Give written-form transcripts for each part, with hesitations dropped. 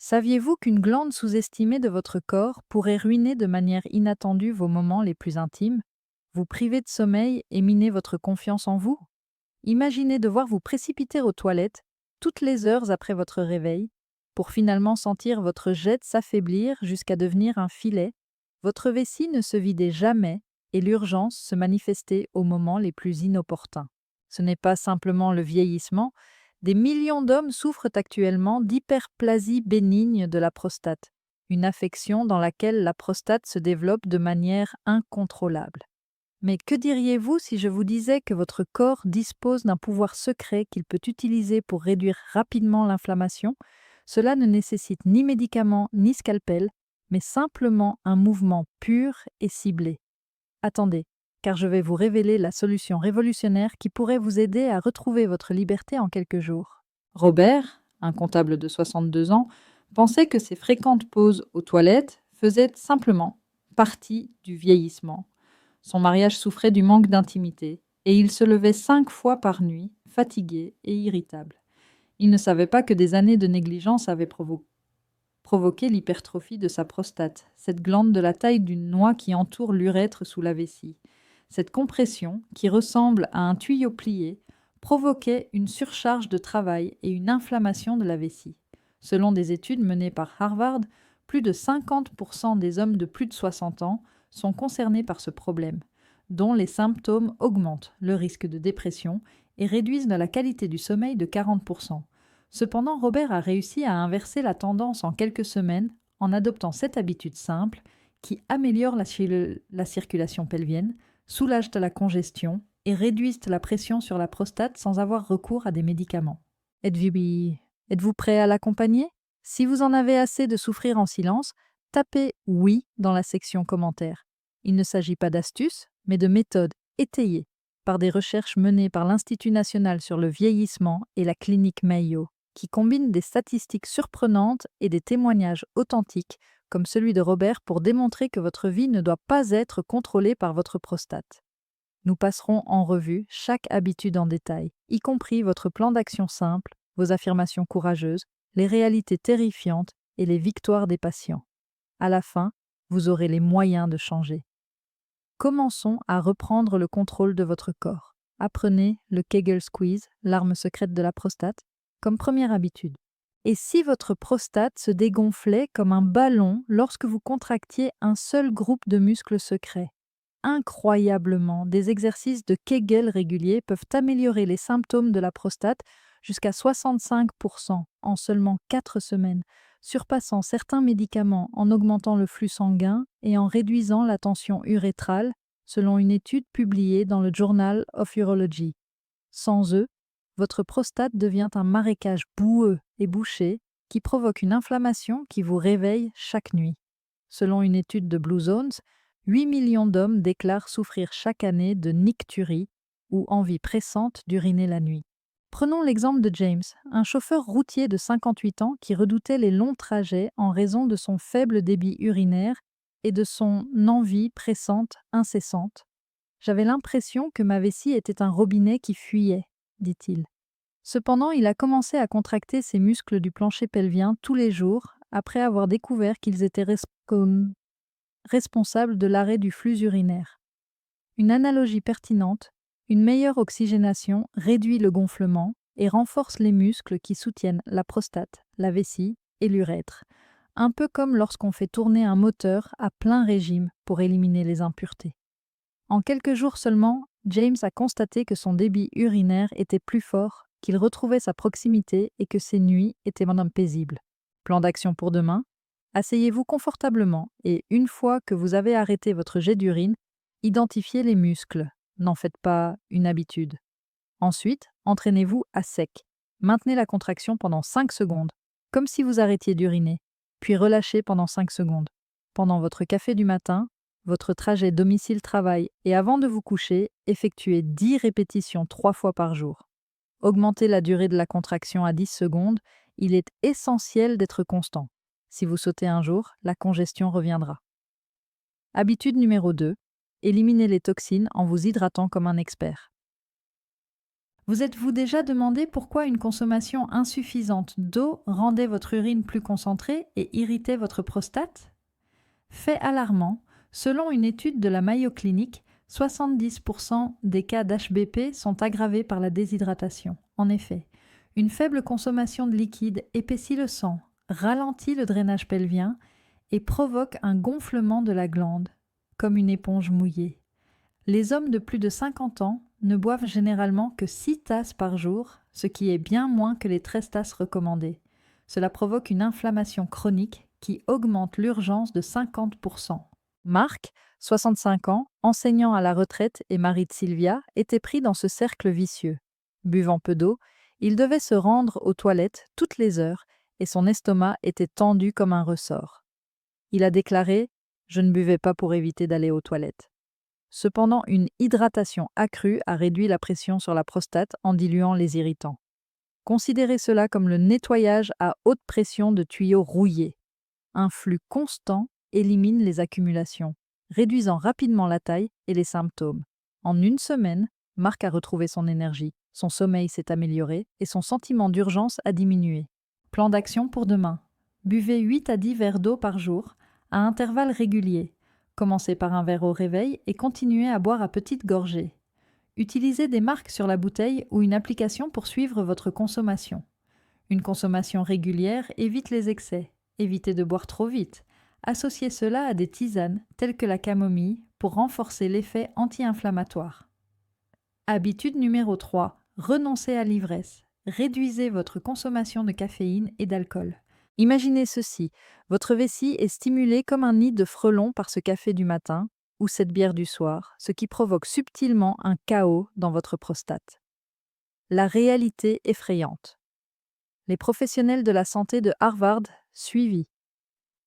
Saviez-vous qu'une glande sous-estimée de votre corps pourrait ruiner de manière inattendue vos moments les plus intimes, vous priver de sommeil et miner votre confiance en vous? Imaginez devoir vous précipiter aux toilettes toutes les heures après votre réveil pour finalement sentir votre jet s'affaiblir jusqu'à devenir un filet. Votre vessie ne se vidait jamais et l'urgence se manifestait aux moments les plus inopportuns. Ce n'est pas simplement le vieillissement, des millions d'hommes souffrent actuellement d'hyperplasie bénigne de la prostate, une affection dans laquelle la prostate se développe de manière incontrôlable. Mais que diriez-vous si je vous disais que votre corps dispose d'un pouvoir secret qu'il peut utiliser pour réduire rapidement l'inflammation? Cela ne nécessite ni médicaments ni scalpel, mais simplement un mouvement pur et ciblé. Attendez, car je vais vous révéler la solution révolutionnaire qui pourrait vous aider à retrouver votre liberté en quelques jours. Robert, un comptable de 62 ans, pensait que ses fréquentes pauses aux toilettes faisaient simplement partie du vieillissement. Son mariage souffrait du manque d'intimité et il se levait 5 fois par nuit, fatigué et irritable. Il ne savait pas que des années de négligence avaient provoqué l'hypertrophie de sa prostate, cette glande de la taille d'une noix qui entoure l'urètre sous la vessie. Cette compression, qui ressemble à un tuyau plié, provoquait une surcharge de travail et une inflammation de la vessie. Selon des études menées par Harvard, plus de 50% des hommes de plus de 60 ans sont concernés par ce problème, dont les symptômes augmentent le risque de dépression et réduisent la qualité du sommeil de 40%. Cependant, Robert a réussi à inverser la tendance en quelques semaines en adoptant cette habitude simple qui améliore la circulation pelvienne, soulage la congestion et réduisent la pression sur la prostate sans avoir recours à des médicaments. Êtes-vous prêt à l'accompagner? Si vous en avez assez de souffrir en silence, tapez «Oui» dans la section commentaires. Il ne s'agit pas d'astuces, mais de méthodes étayées par des recherches menées par l'Institut national sur le vieillissement et la clinique Mayo, qui combinent des statistiques surprenantes et des témoignages authentiques comme celui de Robert pour démontrer que votre vie ne doit pas être contrôlée par votre prostate. Nous passerons en revue chaque habitude en détail, y compris votre plan d'action simple, vos affirmations courageuses, les réalités terrifiantes et les victoires des patients. À la fin, vous aurez les moyens de changer. Commençons à reprendre le contrôle de votre corps. Apprenez le Kegel Squeeze, l'arme secrète de la prostate, comme première habitude. Et si votre prostate se dégonflait comme un ballon lorsque vous contractiez un seul groupe de muscles secrets? Incroyablement, des exercices de Kegel réguliers peuvent améliorer les symptômes de la prostate jusqu'à 65% en seulement 4 semaines, surpassant certains médicaments en augmentant le flux sanguin et en réduisant la tension urétrale, selon une étude publiée dans le Journal of Urology. Sans eux, votre prostate devient un marécage boueux et bouché qui provoque une inflammation qui vous réveille chaque nuit. Selon une étude de Blue Zones, 8 millions d'hommes déclarent souffrir chaque année de nicturie ou envie pressante d'uriner la nuit. Prenons l'exemple de James, un chauffeur routier de 58 ans qui redoutait les longs trajets en raison de son faible débit urinaire et de son envie pressante incessante. J'avais l'impression que ma vessie était un robinet qui fuyait, dit-il. Cependant, il a commencé à contracter ses muscles du plancher pelvien tous les jours après avoir découvert qu'ils étaient responsables de l'arrêt du flux urinaire. Une analogie pertinente, une meilleure oxygénation réduit le gonflement et renforce les muscles qui soutiennent la prostate, la vessie et l'urètre, un peu comme lorsqu'on fait tourner un moteur à plein régime pour éliminer les impuretés. En quelques jours seulement, James a constaté que son débit urinaire était plus fort, qu'il retrouvait sa proximité et que ses nuits étaient moins paisibles. Plan d'action pour demain: asseyez-vous confortablement et, une fois que vous avez arrêté votre jet d'urine, identifiez les muscles. N'en faites pas une habitude. Ensuite, entraînez-vous à sec. Maintenez la contraction pendant 5 secondes, comme si vous arrêtiez d'uriner, puis relâchez pendant 5 secondes. Pendant votre café du matin, votre trajet domicile-travail et avant de vous coucher, effectuez 10 répétitions 3 fois par jour. Augmentez la durée de la contraction à 10 secondes. Il est essentiel d'être constant. Si vous sautez un jour, la congestion reviendra. Habitude numéro 2. Éliminez les toxines en vous hydratant comme un expert. Vous êtes-vous déjà demandé pourquoi une consommation insuffisante d'eau rendait votre urine plus concentrée et irritait votre prostate? Fait alarmant, selon une étude de la Mayo Clinic, 70% des cas d'HBP sont aggravés par la déshydratation. En effet, une faible consommation de liquide épaissit le sang, ralentit le drainage pelvien et provoque un gonflement de la glande, comme une éponge mouillée. Les hommes de plus de 50 ans ne boivent généralement que 6 tasses par jour, ce qui est bien moins que les 13 tasses recommandées. Cela provoque une inflammation chronique qui augmente l'urgence de 50%. Marc, 65 ans, enseignant à la retraite et mari de Sylvia, était pris dans ce cercle vicieux. Buvant peu d'eau, il devait se rendre aux toilettes toutes les heures et son estomac était tendu comme un ressort. Il a déclaré « Je ne buvais pas pour éviter d'aller aux toilettes ». Cependant, une hydratation accrue a réduit la pression sur la prostate en diluant les irritants. Considérez cela comme le nettoyage à haute pression de tuyaux rouillés. Un flux constant élimine les accumulations, réduisant rapidement la taille et les symptômes. En une semaine, Marc a retrouvé son énergie, son sommeil s'est amélioré et son sentiment d'urgence a diminué. Plan d'action pour demain. Buvez 8 à 10 verres d'eau par jour, à intervalles réguliers. Commencez par un verre au réveil et continuez à boire à petites gorgées. Utilisez des marques sur la bouteille ou une application pour suivre votre consommation. Une consommation régulière évite les excès. Évitez de boire trop vite. Associez cela à des tisanes telles que la camomille pour renforcer l'effet anti-inflammatoire. Habitude numéro 3. Renoncez à l'ivresse. Réduisez votre consommation de caféine et d'alcool. Imaginez ceci, votre vessie est stimulée comme un nid de frelons par ce café du matin ou cette bière du soir, ce qui provoque subtilement un chaos dans votre prostate. La réalité effrayante. Les professionnels de la santé de Harvard suivis.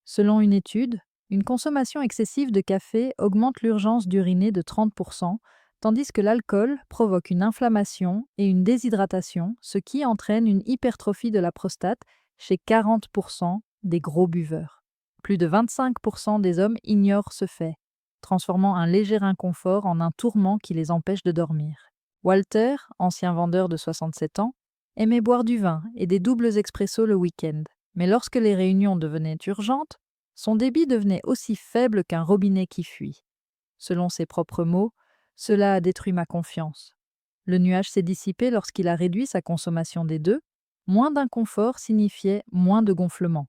Selon une étude, une consommation excessive de café augmente l'urgence d'uriner de 30%, tandis que l'alcool provoque une inflammation et une déshydratation, ce qui entraîne une hypertrophie de la prostate chez 40% des gros buveurs. Plus de 25% des hommes ignorent ce fait, transformant un léger inconfort en un tourment qui les empêche de dormir. Walter, ancien vendeur de 67 ans, aimait boire du vin et des doubles expressos le week-end. Mais lorsque les réunions devenaient urgentes, son débit devenait aussi faible qu'un robinet qui fuit. Selon ses propres mots, cela a détruit ma confiance. Le nuage s'est dissipé lorsqu'il a réduit sa consommation des deux. Moins d'inconfort signifiait moins de gonflement.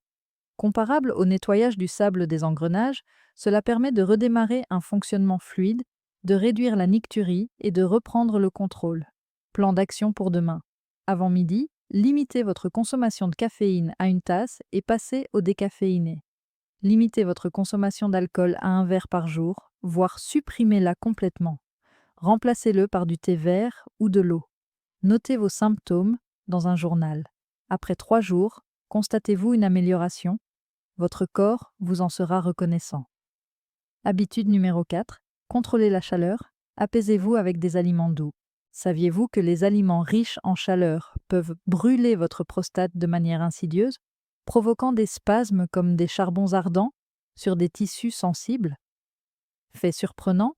Comparable au nettoyage du sable des engrenages, cela permet de redémarrer un fonctionnement fluide, de réduire la nicturie et de reprendre le contrôle. Plan d'action pour demain. Avant midi, limitez votre consommation de caféine à une tasse et passez au décaféiné. Limitez votre consommation d'alcool à un verre par jour, voire supprimez-la complètement. Remplacez-le par du thé vert ou de l'eau. Notez vos symptômes dans un journal. Après 3 jours, constatez-vous une amélioration? Votre corps vous en sera reconnaissant. Habitude numéro 4. Contrôlez la chaleur. Apaisez-vous avec des aliments doux. Saviez-vous que les aliments riches en chaleur peuvent brûler votre prostate de manière insidieuse, provoquant des spasmes comme des charbons ardents sur des tissus sensibles? Fait surprenant,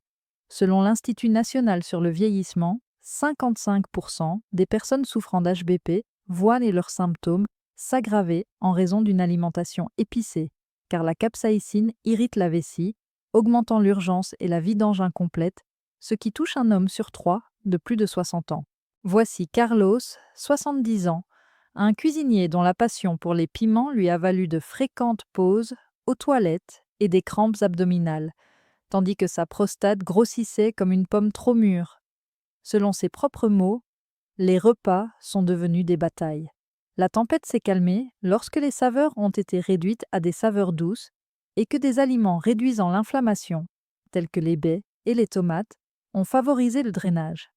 selon l'Institut national sur le vieillissement, 55% des personnes souffrant d'HBP voient leurs symptômes s'aggraver en raison d'une alimentation épicée, car la capsaïcine irrite la vessie, augmentant l'urgence et la vidange incomplète, ce qui touche un homme sur 3 de plus de 60 ans. Voici Carlos, 70 ans, un cuisinier dont la passion pour les piments lui a valu de fréquentes pauses aux toilettes et des crampes abdominales, tandis que sa prostate grossissait comme une pomme trop mûre. Selon ses propres mots, les repas sont devenus des batailles. La tempête s'est calmée lorsque les saveurs ont été réduites à des saveurs douces et que des aliments réduisant l'inflammation, tels que les baies et les tomates, ont favorisé le drainage.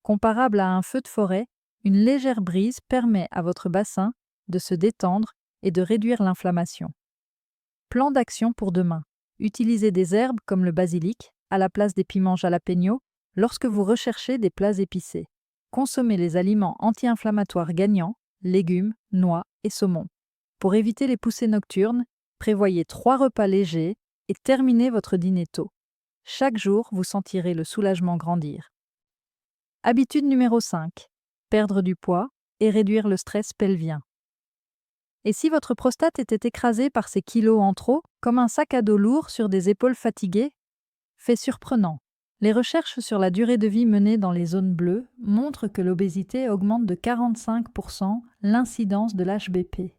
Comparable à un feu de forêt, une légère brise permet à votre bassin de se détendre et de réduire l'inflammation. Plan d'action pour demain. Utilisez des herbes comme le basilic à la place des piments jalapeno lorsque vous recherchez des plats épicés. Consommez les aliments anti-inflammatoires gagnants, légumes, noix et saumon. Pour éviter les poussées nocturnes, prévoyez 3 repas légers et terminez votre dîner tôt. Chaque jour, vous sentirez le soulagement grandir. Habitude numéro 5. Perdre du poids et réduire le stress pelvien. Et si votre prostate était écrasée par ces kilos en trop, comme un sac à dos lourd sur des épaules fatiguées? Fait surprenant. Les recherches sur la durée de vie menées dans les zones bleues montrent que l'obésité augmente de 45% l'incidence de l'HBP.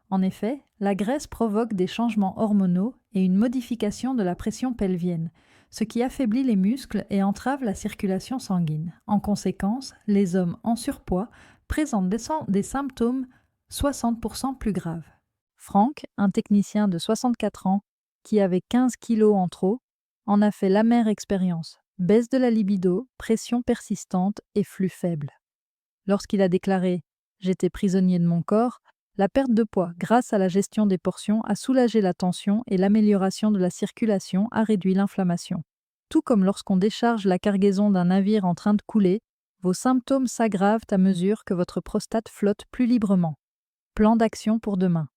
En effet, la graisse provoque des changements hormonaux et une modification de la pression pelvienne, ce qui affaiblit les muscles et entrave la circulation sanguine. En conséquence, les hommes en surpoids présentent des symptômes 60% plus graves. Franck, un technicien de 64 ans qui avait 15 kilos en trop, en a fait l'amère expérience. Baisse de la libido, pression persistante et flux faible. Lorsqu'il a déclaré « J'étais prisonnier de mon corps », la perte de poids grâce à la gestion des portions a soulagé la tension et l'amélioration de la circulation a réduit l'inflammation. Tout comme lorsqu'on décharge la cargaison d'un navire en train de couler, vos symptômes s'aggravent à mesure que votre prostate flotte plus librement. Plan d'action pour demain.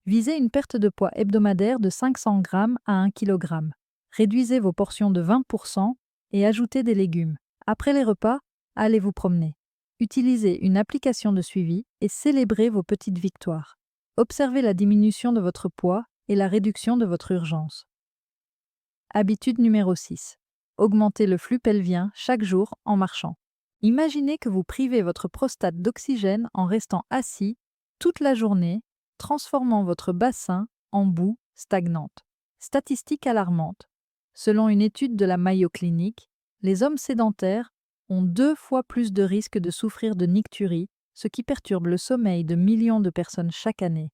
Visez une perte de poids hebdomadaire de 500 g à 1 kg. Réduisez vos portions de 20% et ajoutez des légumes. Après les repas, allez vous promener. Utilisez une application de suivi et célébrez vos petites victoires. Observez la diminution de votre poids et la réduction de votre urgence. Habitude numéro 6. Augmentez le flux pelvien chaque jour en marchant. Imaginez que vous privez votre prostate d'oxygène en restant assis toute la journée, transformant votre bassin en boue stagnante. Statistique alarmante. Selon une étude de la Mayo Clinic, les hommes sédentaires ont 2 fois plus de risques de souffrir de nicturie, ce qui perturbe le sommeil de millions de personnes chaque année.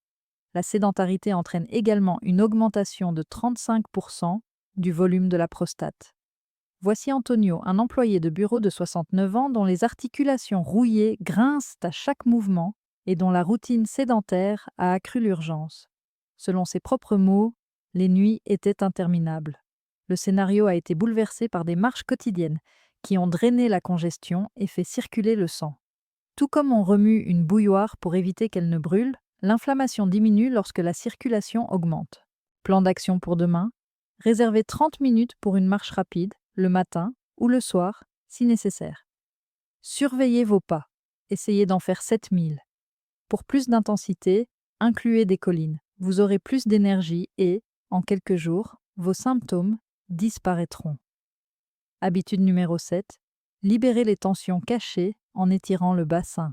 La sédentarité entraîne également une augmentation de 35% du volume de la prostate. Voici Antonio, un employé de bureau de 69 ans dont les articulations rouillées grincent à chaque mouvement et dont la routine sédentaire a accru l'urgence. Selon ses propres mots, les nuits étaient interminables. Le scénario a été bouleversé par des marches quotidiennes qui ont drainé la congestion et fait circuler le sang. Tout comme on remue une bouilloire pour éviter qu'elle ne brûle, l'inflammation diminue lorsque la circulation augmente. Plan d'action pour demain. Réservez 30 minutes pour une marche rapide, le matin ou le soir, si nécessaire. Surveillez vos pas. Essayez d'en faire 7000. Pour plus d'intensité, incluez des collines. Vous aurez plus d'énergie et, en quelques jours, vos symptômes disparaîtront. Habitude numéro 7. Libérez les tensions cachées en étirant le bassin.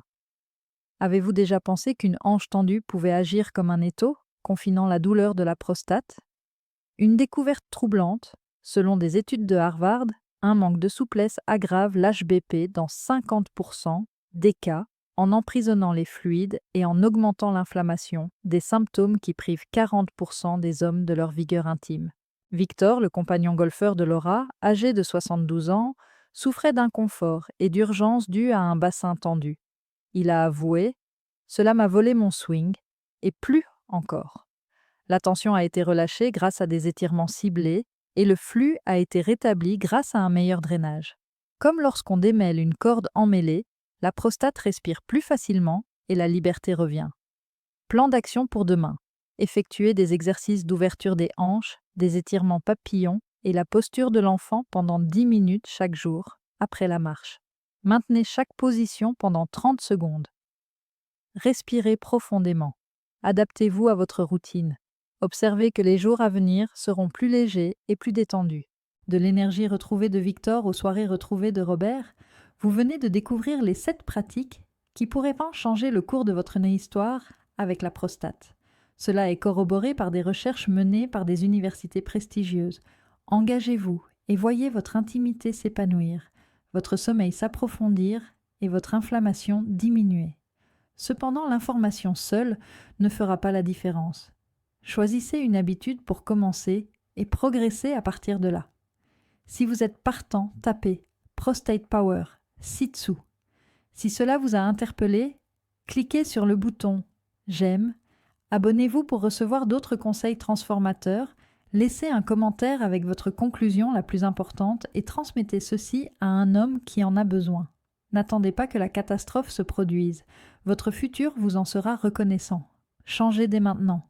Avez-vous déjà pensé qu'une hanche tendue pouvait agir comme un étau, confinant la douleur de la prostate? Une découverte troublante, selon des études de Harvard, un manque de souplesse aggrave l'HBP dans 50% des cas en emprisonnant les fluides et en augmentant l'inflammation, des symptômes qui privent 40% des hommes de leur vigueur intime. Victor, le compagnon golfeur de Laura, âgé de 72 ans, souffrait d'inconfort et d'urgence due à un bassin tendu. Il a avoué « Cela m'a volé mon swing, et plus encore ». La tension a été relâchée grâce à des étirements ciblés et le flux a été rétabli grâce à un meilleur drainage. Comme lorsqu'on démêle une corde emmêlée, la prostate respire plus facilement et la liberté revient. Plan d'action pour demain. Effectuez des exercices d'ouverture des hanches, des étirements papillons et la posture de l'enfant pendant 10 minutes chaque jour, après la marche. Maintenez chaque position pendant 30 secondes. Respirez profondément. Adaptez-vous à votre routine. Observez que les jours à venir seront plus légers et plus détendus. De l'énergie retrouvée de Victor aux soirées retrouvées de Robert, vous venez de découvrir les 7 pratiques qui pourraient changer le cours de votre histoire avec la prostate. Cela est corroboré par des recherches menées par des universités prestigieuses. Engagez-vous et voyez votre intimité s'épanouir, votre sommeil s'approfondir et votre inflammation diminuer. Cependant, l'information seule ne fera pas la différence. Choisissez une habitude pour commencer et progresser à partir de là. Si vous êtes partant, tapez Prostate Power, ci-dessous. Si cela vous a interpellé, cliquez sur le bouton J'aime, abonnez-vous pour recevoir d'autres conseils transformateurs, laissez un commentaire avec votre conclusion la plus importante et transmettez ceci à un homme qui en a besoin. N'attendez pas que la catastrophe se produise. Votre futur vous en sera reconnaissant. Changez dès maintenant.